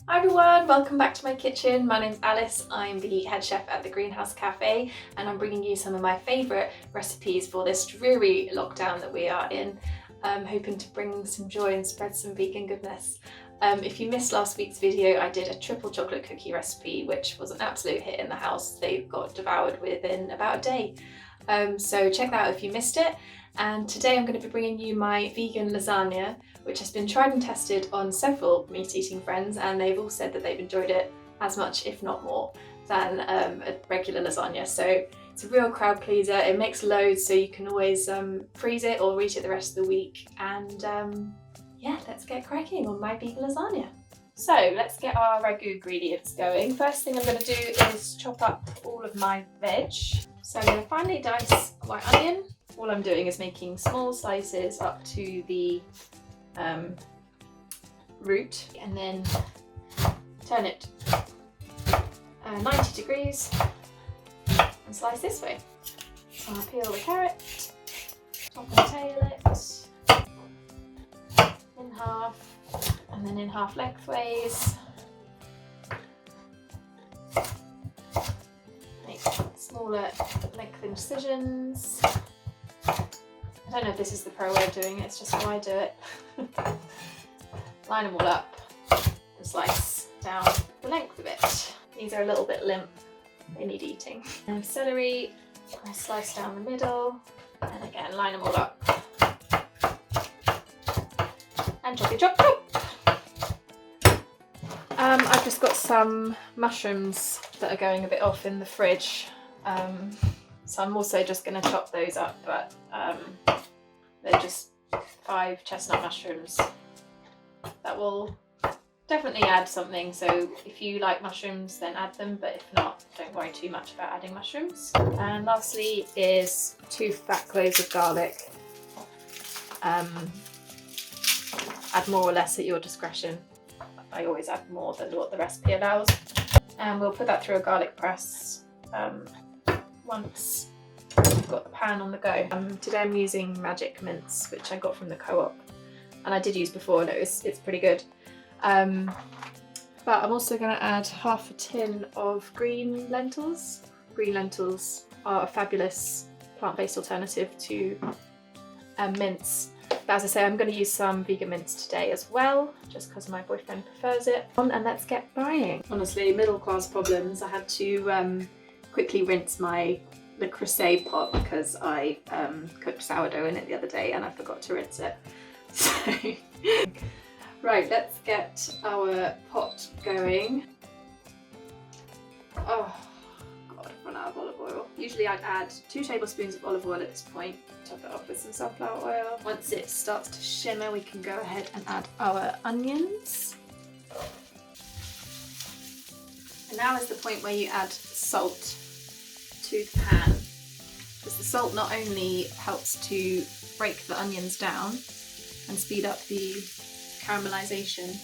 Hi everyone, welcome back to my kitchen. My name's Alice, I'm the head chef at the Greenhouse Cafe and I'm bringing you some of my favourite recipes for this dreary lockdown that we are in. I'm hoping to bring some joy and spread some vegan goodness. If you missed last week's video, I did a triple chocolate cookie recipe which was an absolute hit in the house. They got devoured within about a day. So check that out if you missed it. And today I'm going to be bringing you my vegan lasagna, which has been tried and tested on several meat-eating friends, and they've all said that they've enjoyed it as much, if not more, than a regular lasagna. So it's a real crowd pleaser. It makes loads, so you can always freeze it or eat it the rest of the week. And yeah, let's get cracking on my vegan lasagna. So let's get our Ragu ingredients going. First thing I'm going to do is chop up all of my veg. So I'm going to finely dice a white onion. All I'm doing is making small slices up to the root, and then turn it 90 degrees and slice this way. So I'll peel the carrot, top and tail it in half, and then in half lengthways. Make smaller length incisions. I don't know if this is the pro way of doing it, it's just how I do it. Line them all up and slice down the length of it. These are a little bit limp, they need eating. And celery, I slice down the middle, and again line them all up. And choppy chop chop! I've just got some mushrooms that are going a bit off in the fridge. So I'm also just going to chop those up, but they're just 5 chestnut mushrooms. That will definitely add something, so if you like mushrooms then add them, but if not, don't worry too much about adding mushrooms. And lastly is 2 fat cloves of garlic. Add more or less at your discretion. I always add more than what the recipe allows. And we'll put that through a garlic press once we've got the pan on the go. Today I'm using Magic Mince, which I got from the co-op, and I did use before and it's pretty good. But I'm also going to add half a tin of green lentils. Green lentils are a fabulous plant-based alternative to mince. But as I say, I'm going to use some vegan mince today as well, just because my boyfriend prefers it. And let's get frying. Honestly, middle class problems. I had to quickly rinse the crusade pot because I cooked sourdough in it the other day and I forgot to rinse it. So, right, let's get our pot going. Oh god, I've run out of olive oil. Usually I'd add 2 tablespoons of olive oil at this point. Top it off with some sunflower oil. Once it starts to shimmer, we can go ahead and add our onions. And now is the point where you add salt to the pan, because the salt not only helps to break the onions down and speed up the caramelization,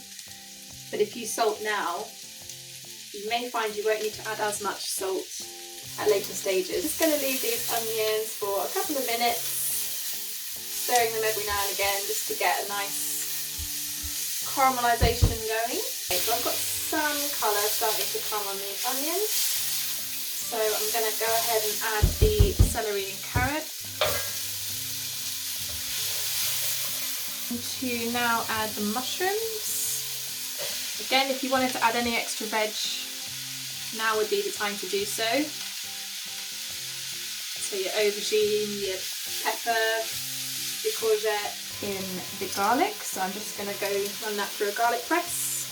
but if you salt now, you may find you won't need to add as much salt at later stages. Just going to leave these onions for a couple of minutes, stirring them every now and again just to get a nice caramelization going. Okay, so I've got some colour starting to come on these onions. So I'm going to go ahead and add the celery and carrot. And to now add the mushrooms. Again, if you wanted to add any extra veg, now would be the time to do so. So your aubergine, your pepper, your courgette, in the garlic. So I'm just going to go run that through a garlic press.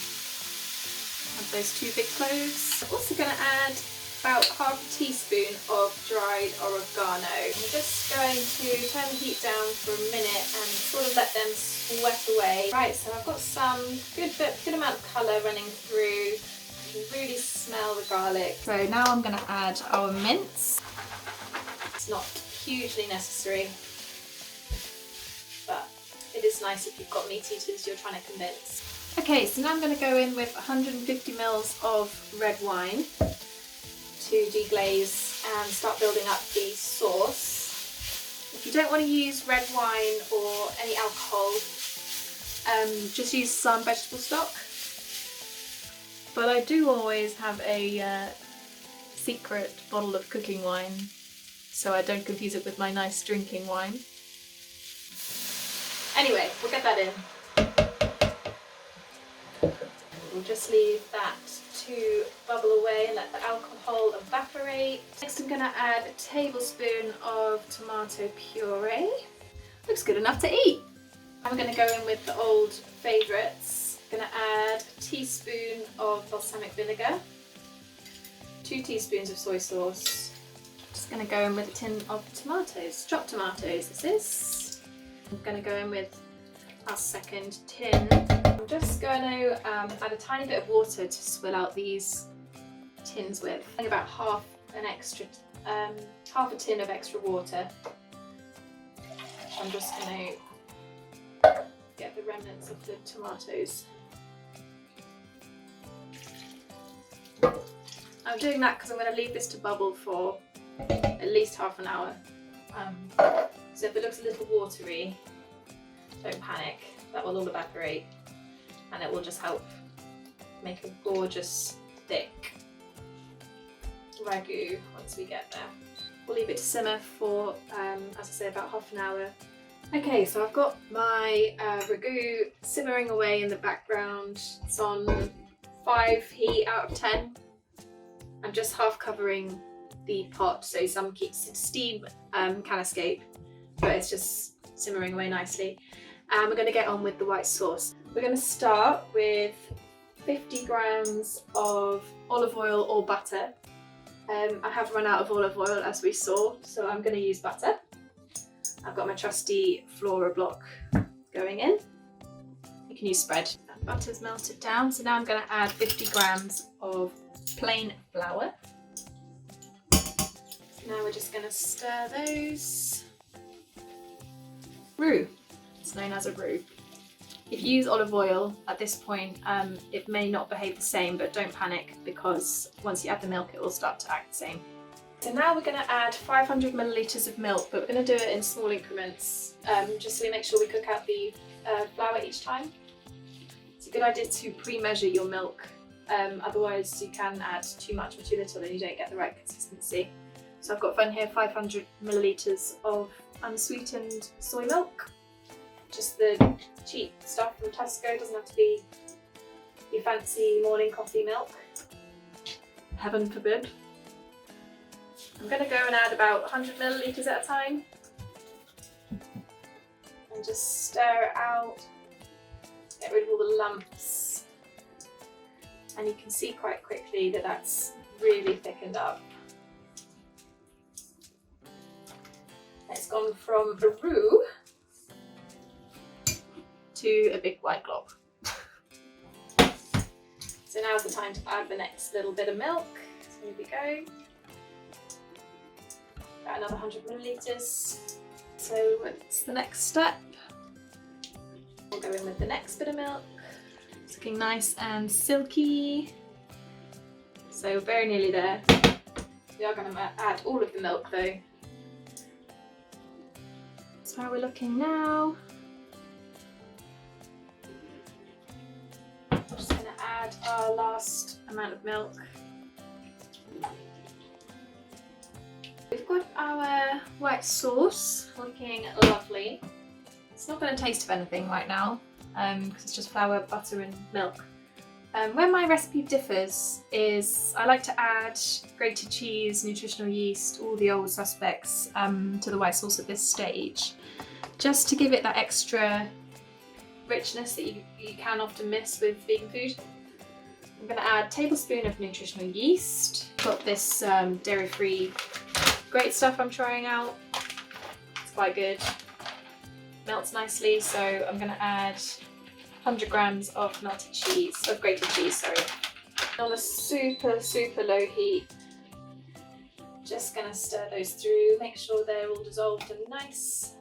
Add those 2 big cloves. I'm also going to add about half a teaspoon of dried oregano. I'm just going to turn the heat down for a minute and sort of let them sweat away. Right, so I've got some good amount of colour running through. I can really smell the garlic. So now I'm going to add our mince. It's not hugely necessary, but it is nice if you've got meat eaters you're trying to convince. Okay, so now I'm going to go in with 150 ml of red wine to deglaze and start building up the sauce. If you don't want to use red wine or any alcohol, just use some vegetable stock. But I do always have a secret bottle of cooking wine, so I don't confuse it with my nice drinking wine. Anyway, we'll get that in. We'll just leave that to bubble away and let the alcohol evaporate. Next I'm going to add a tablespoon of tomato puree. Looks good enough to eat. I'm going to go in with the old favourites. I'm going to add a teaspoon of balsamic vinegar, 2 teaspoons of soy sauce. Just going to go in with a tin of tomatoes, chopped tomatoes this is. I'm going to go in with our second tin. I'm just going to add a tiny bit of water to swill out these tins with. I think about half a tin of extra water. I'm just going to get the remnants of the tomatoes. I'm doing that because I'm going to leave this to bubble for at least half an hour. So if it looks a little watery, don't panic, that will all evaporate and it will just help make a gorgeous thick ragu once we get there. We'll leave it to simmer for, as I say, about half an hour. Okay, so I've got my ragu simmering away in the background. It's on 5 heat out of 10. I'm just half covering the pot so some steam can escape, but it's just simmering away nicely. And we're going to get on with the white sauce. We're going to start with 50 grams of olive oil or butter. I have run out of olive oil as we saw, so I'm going to use butter. I've got my trusty Flora block going in. You can use spread. That butter's melted down, so now I'm going to add 50 grams of plain flour. Now we're just going to stir those. Roux. It's known as a roux. If you use olive oil at this point, it may not behave the same, but don't panic because once you add the milk, it will start to act the same. So now we're going to add 500 millilitres of milk, but we're going to do it in small increments, just so we make sure we cook out the flour each time. It's a good idea to pre-measure your milk, otherwise you can add too much or too little and you don't get the right consistency. So I've got fun here 500 millilitres of unsweetened soy milk. Just the cheap stuff from Tesco, doesn't have to be your fancy morning coffee milk. Heaven forbid. I'm going to go and add about 100 millilitres at a time and just stir it out, get rid of all the lumps. And you can see quite quickly that that's really thickened up. It's gone from a roux to a big white glob. So now's the time to add the next little bit of milk. So here we go. About another 100 millilitres. So what's the next step? We'll go in with the next bit of milk. It's looking nice and silky. So very nearly there. We are going to add all of the milk though. That's how we're looking now. I'm just going to add our last amount of milk. We've got our white sauce looking lovely. It's not going to taste of anything right now because it's just flour, butter and milk. Where my recipe differs is I like to add grated cheese, nutritional yeast, all the old suspects to the white sauce at this stage, just to give it that extra richness that you can often miss with vegan food. I'm going to add a tablespoon of nutritional yeast. Got this dairy-free great stuff I'm trying out. It's quite good. Melts nicely, so I'm going to add 100 grams of melted cheese, of grated cheese, sorry. On a super low heat. Just going to stir those through, make sure they're all dissolved and nice.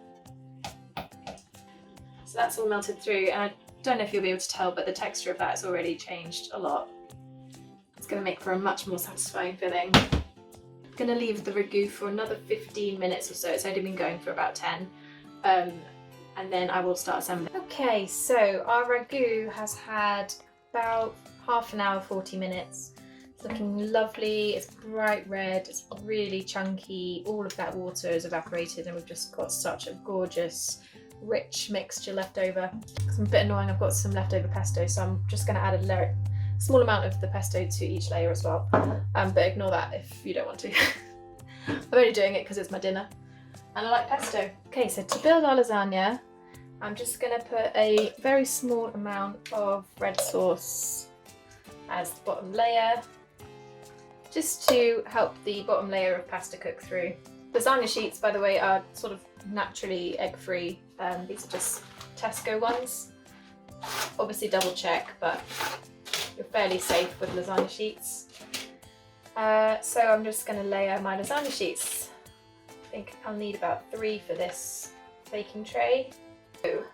So that's all melted through, and I don't know if you'll be able to tell, but the texture of that has already changed a lot. It's going to make for a much more satisfying filling. I'm going to leave the ragu for another 15 minutes or so. It's only been going for about 10. And then I will start assembling. Okay, so our ragu has had about half an hour, 40 minutes. It's looking lovely, it's bright red, it's really chunky, all of that water is evaporated and we've just got such a gorgeous, rich mixture left over. It's a bit annoying, I've got some leftover pesto, so I'm just going to add a small amount of the pesto to each layer as well, but ignore that if you don't want to. I'm only doing it because it's my dinner and I like pesto. Okay, so to build our lasagna, I'm just going to put a very small amount of red sauce as the bottom layer, just to help the bottom layer of pasta cook through. Lasagna sheets, by the way, are sort of naturally egg-free. These are just Tesco ones. Obviously double check, but you're fairly safe with lasagna sheets. So I'm just going to layer my lasagna sheets. I think I'll need about 3 for this baking tray. Oh,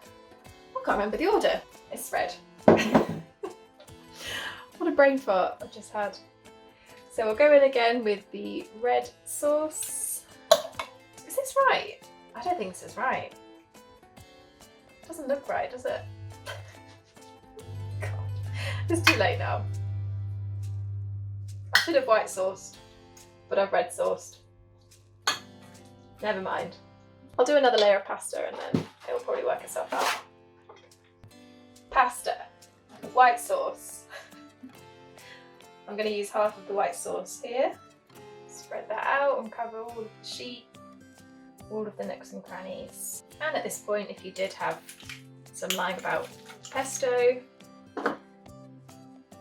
I can't remember the order. It's red. What a brain fart I've just had. So we'll go in again with the red sauce. Is this right? I don't think this is right. It doesn't look right, does it? God, it's too late now. I should have white sauced, but I've red sauced. Never mind. I'll do another layer of pasta and then it'll probably work itself out. Pasta, white sauce. I'm going to use half of the white sauce here. Spread that out and cover all of the sheet, all of the nooks and crannies. And at this point, if you did have some lying about pesto, you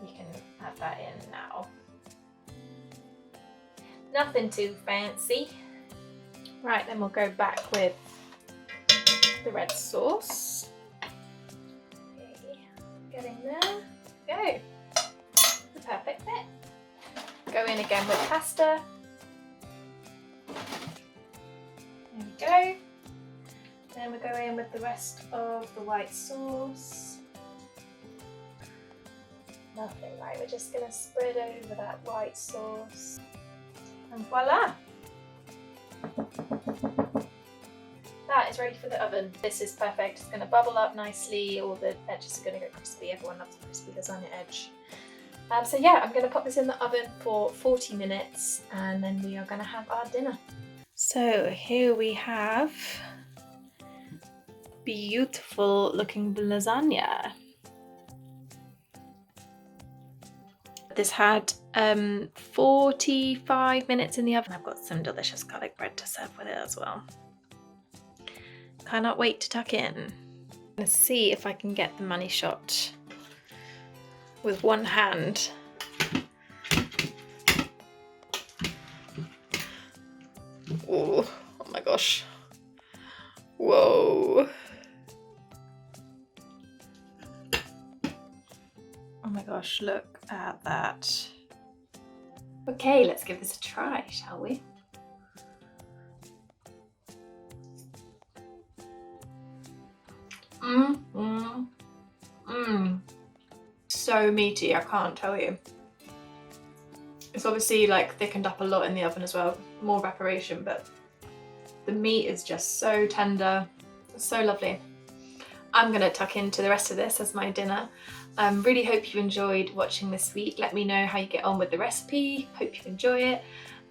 can add that in now. Nothing too fancy. Right, then we'll go back with the red sauce. Okay, getting there. Go. The perfect fit. Go in again with pasta. There we go. Then we go in with the rest of the white sauce. Nothing, right? We're just going to spread over that white sauce. And voila! That is ready for the oven. This is perfect. It's going to bubble up nicely. All the edges are going to get crispy. Everyone loves a crispy lasagna edge. So yeah, I'm going to pop this in the oven for 40 minutes and then we are going to have our dinner. So here we have beautiful looking lasagna. This had 45 minutes in the oven. I've got some delicious garlic bread to serve with it as well. Cannot wait to tuck in. Let's see if I can get the money shot with one hand. Oh my gosh. Whoa. Oh my gosh, look at that. Okay, let's give this a try, shall we? So meaty, I can't tell you. It's obviously like thickened up a lot in the oven as well, more evaporation, but the meat is just so tender, so lovely. I'm gonna tuck into the rest of this as my dinner. Really hope you enjoyed watching this week. Let me know how you get on with the recipe. Hope you enjoy it.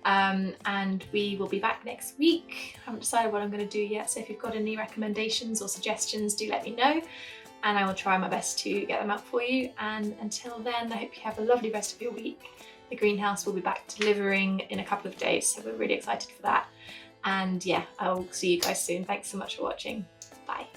And we will be back next week. I haven't decided what I'm going to do yet, so if you've got any recommendations or suggestions, do let me know and I will try my best to get them up for you. And until then, I hope you have a lovely rest of your week. The greenhouse will be back delivering in a couple of days, so we're really excited for that. And yeah, I'll see you guys soon. Thanks so much for watching. Bye.